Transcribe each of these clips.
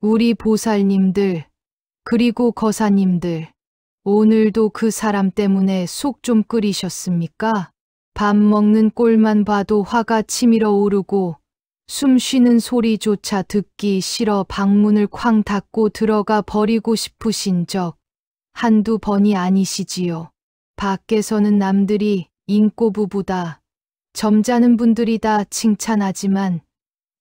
우리 보살님들, 그리고 거사님들, 오늘도 그 사람 때문에 속 좀 끓이셨습니까? 밥 먹는 꼴만 봐도 화가 치밀어 오르고 숨 쉬는 소리조차 듣기 싫어 방문을 쾅 닫고 들어가 버리고 싶으신 적 한두 번이 아니시지요. 밖에서는 남들이 인꼬부부다, 점잖은 분들이다 칭찬하지만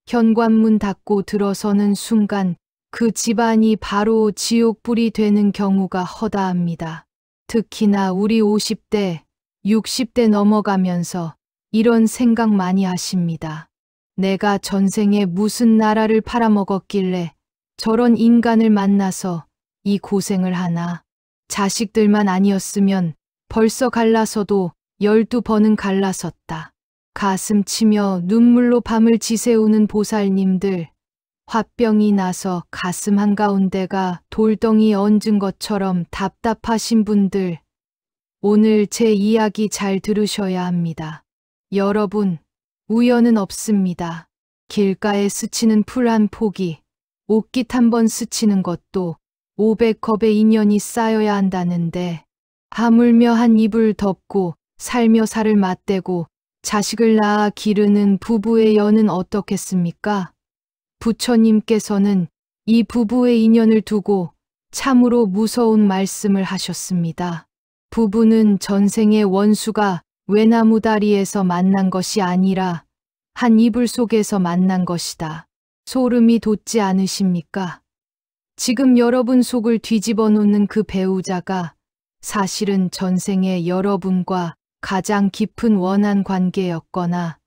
현관문 닫고 들어서는 순간 그 집안이 바로 지옥불이 되는 경우가 허다합니다. 특히나 우리 50대, 60대 넘어가면서 이런 생각 많이 하십니다. 내가 전생에 무슨 나라를 팔아먹었길래 저런 인간을 만나서 이 고생을 하나. 자식들만 아니었으면 벌써 갈라서도 12번은 갈라섰다. 가슴 치며 눈물로 밤을 지새우는 보살님들, 화병이 나서 가슴 한가운데가 돌덩이 얹은 것처럼 답답하신 분들, 오늘 제 이야기 잘 들으셔야 합니다. 여러분, 우연은 없습니다. 길가에 스치는 풀 한 포기, 옷깃 한 번 스치는 것도 500컵의 인연이 쌓여야 한다는데, 하물며 한 이불 덮고 살며 살을 맞대고 자식을 낳아 기르는 부부의 연은 어떻겠습니까? 부처님께서는 이 부부의 인연을 두고 참으로 무서운 말씀을 하셨습니다. 부부는 전생의 원수가 외나무 다리에서 만난 것이 아니라 한 이불 속에서 만난 것이다. 소름이 돋지 않으십니까? 지금 여러분 속을 뒤집어 놓는 그 배우자가 사실은 전생의 여러분과 가장 깊은 원한 관계였거나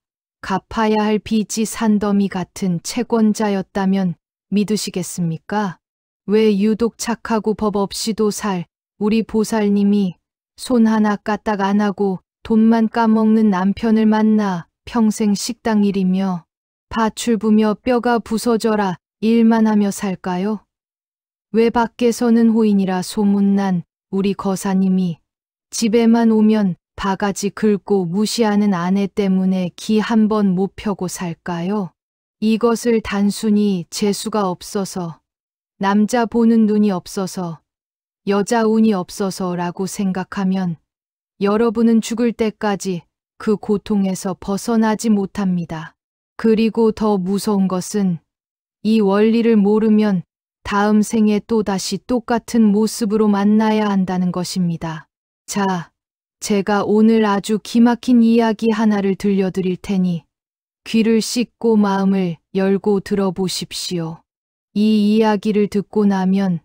갚아야 할 빚이 산더미 같은 채권자였다면 믿으시겠습니까? 왜 유독 착하고 법 없이도 살 우리 보살님이 손 하나 까딱 안 하고 돈만 까먹는 남편을 만나 평생 식당 일이며 밭을 부며 뼈가 부서져라 일만 하며 살까요? 왜 밖에서는 호인이라 소문난 우리 거사님이 집에만 오면 바가지 긁고 무시하는 아내 때문에 기 한 번 못 펴고 살까요? 이것을 단순히 재수가 없어서, 남자 보는 눈이 없어서, 여자 운이 없어서라고 생각하면 여러분은 죽을 때까지 그 고통에서 벗어나지 못합니다. 그리고 더 무서운 것은 이 원리를 모르면 다음 생에 또다시 똑같은 모습으로 만나야 한다는 것입니다. 자, 제가 오늘 아주 기막힌 이야기 하나를 들려드릴 테니 귀를 씻고 마음을 열고 들어보십시오. 이 이야기를 듣고 나면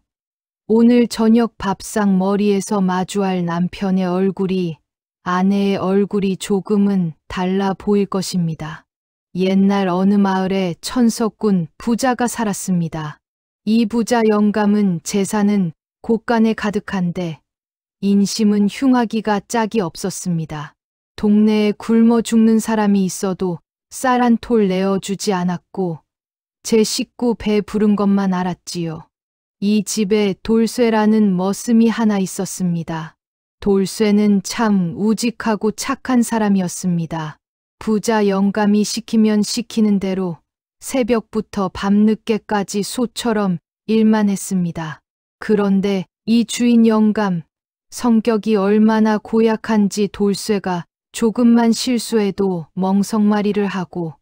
오늘 저녁 밥상 머리에서 마주할 남편의 얼굴이 아내의 얼굴이 조금은 달라 보일 것입니다. 옛날 어느 마을에 천석군 부자가 살았습니다. 이 부자 영감은 재산은 곳간에 가득한데 인심은 흉하기가 짝이 없었습니다. 동네에 굶어 죽는 사람이 있어도 쌀 한 톨 내어주지 않았고 제 식구 배 부른 것만 알았지요. 이 집에 돌쇠라는 머슴이 하나 있었습니다. 돌쇠는 참 우직하고 착한 사람이었습니다. 부자 영감이 시키면 시키는 대로 새벽부터 밤늦게까지 소처럼 일만 했습니다. 그런데 이 주인 영감, 성격이 얼마나 고약한지 돌쇠가 조금만 실수해도 멍석말이를 하고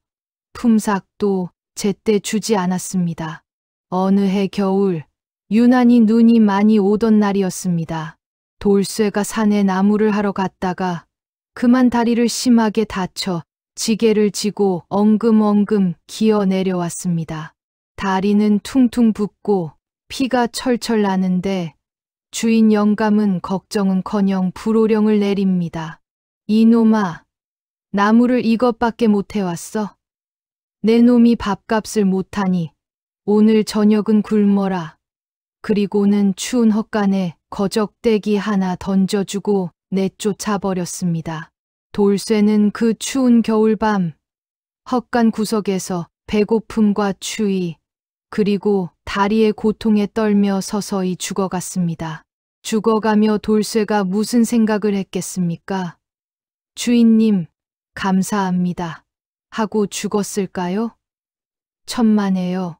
품삯도 제때 주지 않았습니다. 어느 해 겨울, 유난히 눈이 많이 오던 날이었습니다. 돌쇠가 산에 나무를 하러 갔다가 그만 다리를 심하게 다쳐 지게를 지고 엉금엉금 기어 내려왔습니다. 다리는 퉁퉁 붓고 피가 철철 나는데 주인 영감은 걱정은커녕 불호령을 내립니다. 이놈아, 나무를 이것밖에 못 해왔어? 내 놈이 밥값을 못하니 오늘 저녁은 굶어라. 그리고는 추운 헛간에 거적대기 하나 던져주고 내쫓아버렸습니다. 돌쇠는 그 추운 겨울밤 헛간 구석에서 배고픔과 추위 그리고 다리의 고통에 떨며 서서히 죽어갔습니다. 죽어가며 돌쇠가 무슨 생각을 했겠습니까? 주인님, 감사합니다. 하고 죽었을까요? 천만에요.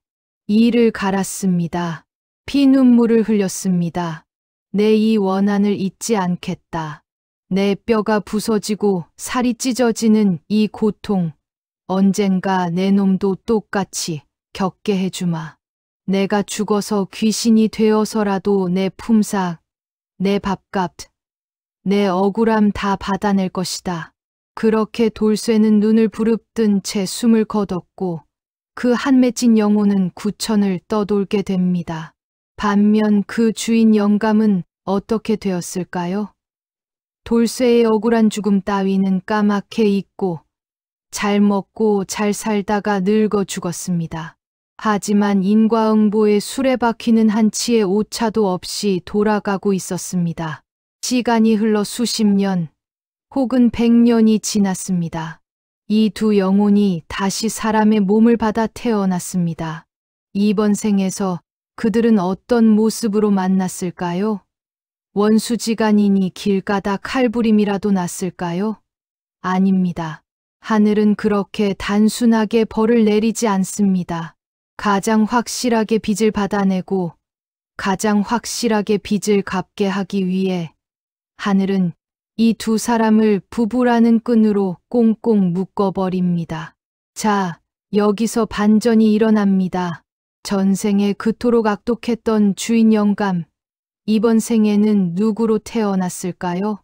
이를 갈았습니다. 피눈물을 흘렸습니다. 내 이 원한을 잊지 않겠다. 내 뼈가 부서지고 살이 찢어지는 이 고통, 언젠가 내 놈도 똑같이 겪게 해주마. 내가 죽어서 귀신이 되어서라도 내 품삯, 내 밥값, 내 억울함 다 받아낼 것이다. 그렇게 돌쇠는 눈을 부릅뜬 채 숨을 거뒀고 그 한 맺힌 영혼은 구천을 떠돌게 됩니다. 반면 그 주인 영감은 어떻게 되었을까요? 돌쇠의 억울한 죽음 따위는 까맣게 잊고 잘 먹고 잘 살다가 늙어 죽었습니다. 하지만 인과응보의 수레바퀴는 한치의 오차도 없이 돌아가고 있었습니다. 시간이 흘러 수십 년 혹은 100년이 지났습니다. 이 두 영혼이 다시 사람의 몸을 받아 태어났습니다. 이번 생에서 그들은 어떤 모습으로 만났을까요? 원수지간이니 길 가다 칼부림이라도 났을까요? 아닙니다. 하늘은 그렇게 단순하게 벌을 내리지 않습니다. 가장 확실하게 빚을 받아내고 가장 확실하게 빚을 갚게 하기 위해 하늘은 이 두 사람을 부부라는 끈으로 꽁꽁 묶어버립니다. 자, 여기서 반전이 일어납니다. 전생에 그토록 악독했던 주인 영감, 이번 생에는 누구로 태어났을까요?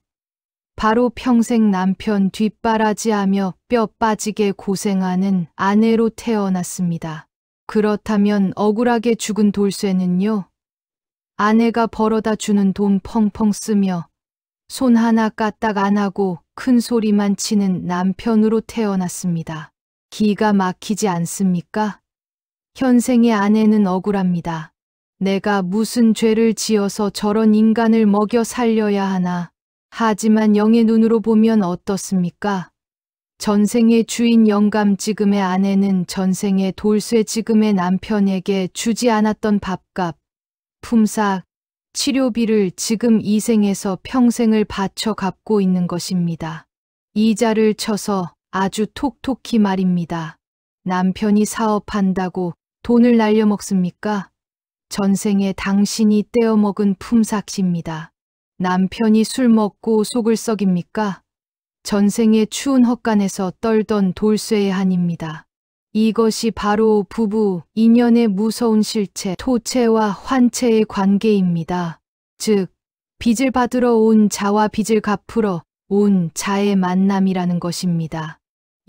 바로 평생 남편 뒷바라지하며 뼈 빠지게 고생하는 아내로 태어났습니다. 그렇다면 억울하게 죽은 돌쇠는요? 아내가 벌어다 주는 돈 펑펑 쓰며 손 하나 까딱 안 하고 큰 소리만 치는 남편으로 태어났습니다. 기가 막히지 않습니까? 현생의 아내는 억울합니다. 내가 무슨 죄를 지어서 저런 인간을 먹여 살려야 하나. 하지만 영의 눈으로 보면 어떻습니까? 전생의 주인 영감 지금의 아내는 전생의 돌쇠 지금의 남편에게 주지 않았던 밥값, 품삯, 치료비를 지금 이 생에서 평생을 바쳐 갚고 있는 것입니다. 이자를 쳐서 아주 톡톡히 말입니다. 남편이 사업한다고 돈을 날려먹습니까? 전생에 당신이 떼어먹은 품삯입니다. 남편이 술 먹고 속을 썩입니까? 전생에 추운 헛간에서 떨던 돌쇠의 한입니다. 이것이 바로 부부 인연의 무서운 실체, 토체와 환체의 관계입니다. 즉, 빚을 받으러 온 자와 빚을 갚으러 온 자의 만남이라는 것입니다.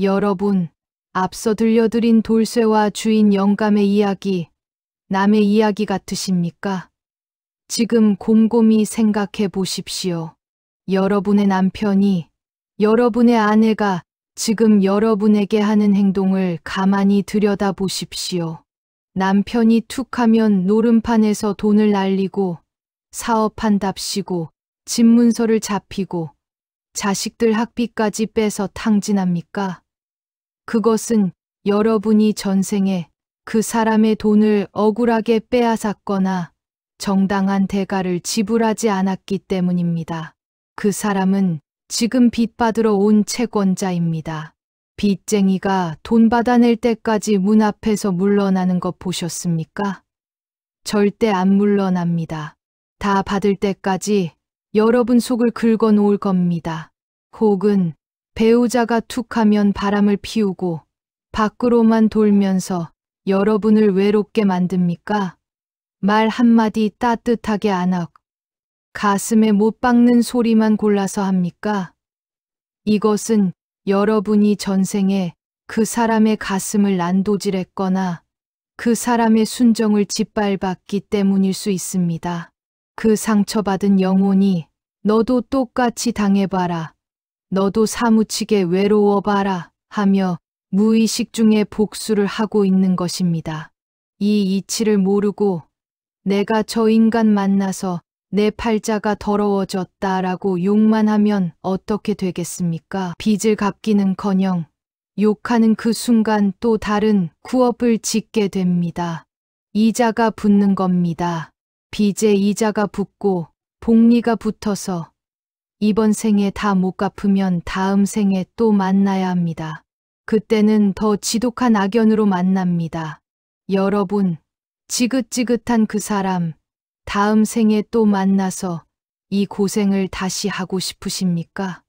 여러분, 앞서 들려드린 돌쇠와 주인 영감의 이야기, 남의 이야기 같으십니까? 지금 곰곰이 생각해 보십시오. 여러분의 남편이, 여러분의 아내가 지금 여러분에게 하는 행동을 가만히 들여다 보십시오. 남편이 툭하면 노름판에서 돈을 날리고 사업한답시고 집문서를 잡히고 자식들 학비까지 빼서 탕진합니까? 그것은 여러분이 전생에 그 사람의 돈을 억울하게 빼앗았거나 정당한 대가를 지불하지 않았기 때문입니다. 그 사람은 지금 빚 받으러 온 채권자입니다. 빚쟁이가 돈 받아낼 때까지 문 앞에서 물러나는 것 보셨습니까? 절대 안 물러납니다. 다 받을 때까지 여러분 속을 긁어 놓을 겁니다. 혹은 배우자가 툭하면 바람을 피우고 밖으로만 돌면서 여러분을 외롭게 만듭니까? 말 한마디 따뜻하게 안 하고 가슴에 못 박는 소리만 골라서 합니까? 이것은 여러분이 전생에 그 사람의 가슴을 난도질했거나 그 사람의 순정을 짓밟았기 때문일 수 있습니다. 그 상처받은 영혼이 너도 똑같이 당해봐라. 너도 사무치게 외로워봐라 하며 무의식 중에 복수를 하고 있는 것입니다. 이 이치를 모르고 내가 저 인간 만나서 내 팔자가 더러워졌다라고 욕만 하면 어떻게 되겠습니까? 빚을 갚기는커녕 욕하는 그 순간 또 다른 구업을 짓게 됩니다. 이자가 붙는 겁니다. 빚에 이자가 붙고 복리가 붙어서 이번 생에 다 못 갚으면 다음 생에 또 만나야 합니다. 그때는 더 지독한 악연으로 만납니다. 여러분, 지긋지긋한 그 사람, 다음 생에 또 만나서 이 고생을 다시 하고 싶으십니까?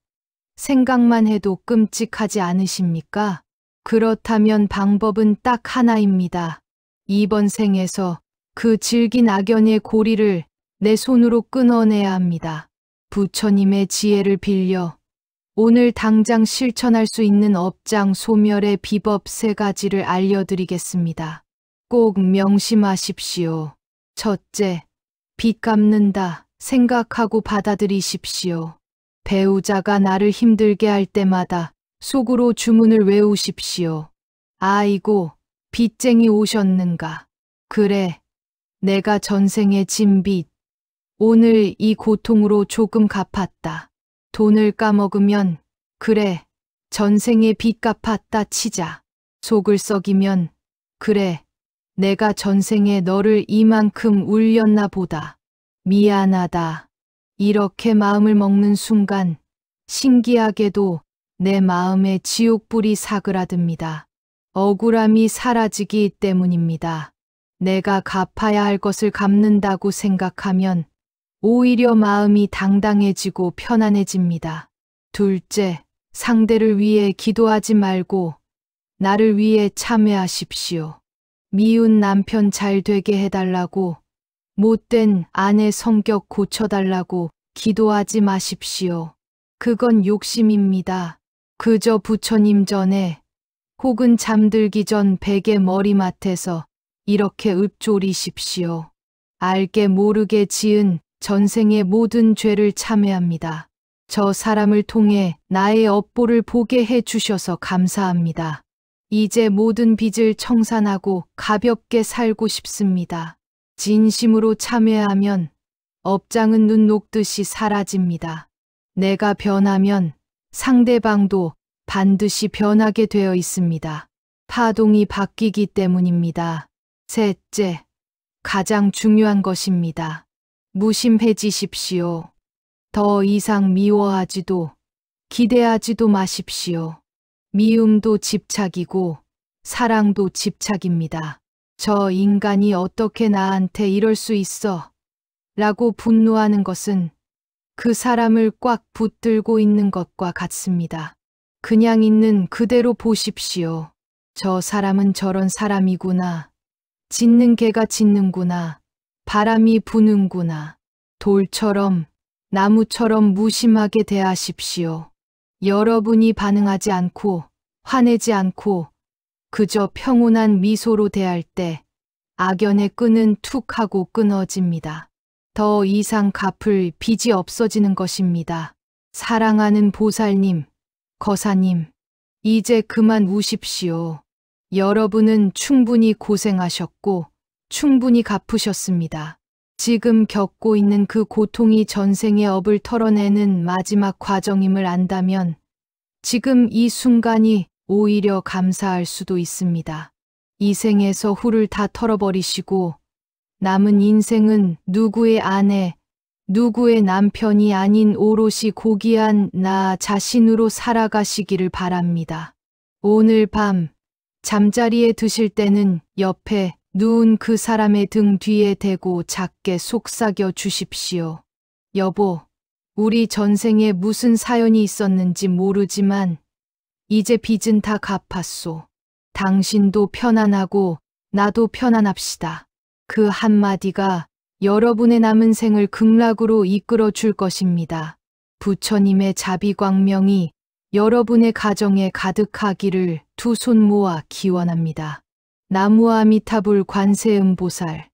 생각만 해도 끔찍하지 않으십니까? 그렇다면 방법은 딱 하나입니다. 이번 생에서 그 질긴 악연의 고리를 내 손으로 끊어내야 합니다. 부처님의 지혜를 빌려 오늘 당장 실천할 수 있는 업장 소멸의 비법 3가지를 알려드리겠습니다. 꼭 명심하십시오. 첫째, 빚 갚는다 생각하고 받아들이십시오. 배우자가 나를 힘들게 할 때마다 속으로 주문을 외우십시오. 아이고, 빚쟁이 오셨는가. 그래, 내가 전생에 진 빚. 오늘 이 고통으로 조금 갚았다. 돈을 까먹으면 그래, 전생에 빚 갚았다 치자. 속을 썩이면 그래, 내가 전생에 너를 이만큼 울렸나 보다. 미안하다. 이렇게 마음을 먹는 순간 신기하게도 내 마음에 지옥불이 사그라듭니다. 억울함이 사라지기 때문입니다. 내가 갚아야 할 것을 갚는다고 생각하면 오히려 마음이 당당해지고 편안해집니다. 둘째, 상대를 위해 기도하지 말고 나를 위해 참여하십시오. 미운 남편 잘 되게 해달라고, 못된 아내 성격 고쳐달라고 기도하지 마십시오. 그건 욕심입니다. 그저 부처님 전에 혹은 잠들기 전 베개 머리맡에서 이렇게 읊조리십시오. 알게 모르게 지은 전생의 모든 죄를 참회합니다. 저 사람을 통해 나의 업보를 보게 해 주셔서 감사합니다. 이제 모든 빚을 청산하고 가볍게 살고 싶습니다. 진심으로 참회하면 업장은 눈 녹듯이 사라집니다. 내가 변하면 상대방도 반드시 변하게 되어 있습니다. 파동이 바뀌기 때문입니다. 셋째, 가장 중요한 것입니다. 무심해지십시오. 더 이상 미워하지도 기대하지도 마십시오. 미움도 집착이고 사랑도 집착입니다. 저 인간이 어떻게 나한테 이럴 수 있어? 라고 분노하는 것은 그 사람을 꽉 붙들고 있는 것과 같습니다. 그냥 있는 그대로 보십시오. 저 사람은 저런 사람이구나. 짖는 개가 짖는구나. 바람이 부는구나. 돌처럼, 나무처럼 무심하게 대하십시오. 여러분이 반응하지 않고, 화내지 않고, 그저 평온한 미소로 대할 때 악연의 끈은 툭 하고 끊어집니다. 더 이상 갚을 빚이 없어지는 것입니다. 사랑하는 보살님, 거사님, 이제 그만 우십시오. 여러분은 충분히 고생하셨고 충분히 갚으셨습니다. 지금 겪고 있는 그 고통이 전생의 업을 털어내는 마지막 과정임을 안다면 지금 이 순간이 오히려 감사할 수도 있습니다. 이 생에서 후를 다 털어버리시고 남은 인생은 누구의 아내, 누구의 남편이 아닌 오롯이 고귀한 나 자신으로 살아가시기를 바랍니다. 오늘 밤 잠자리에 드실 때는 옆에 누운 그 사람의 등 뒤에 대고 작게 속삭여 주십시오. 여보, 우리 전생에 무슨 사연이 있었는지 모르지만 이제 빚은 다 갚았소. 당신도 편안하고 나도 편안합시다. 그 한마디가 여러분의 남은 생을 극락으로 이끌어 줄 것입니다. 부처님의 자비광명이 여러분의 가정에 가득하기를 두 손 모아 기원합니다. 나무아미타불 관세음보살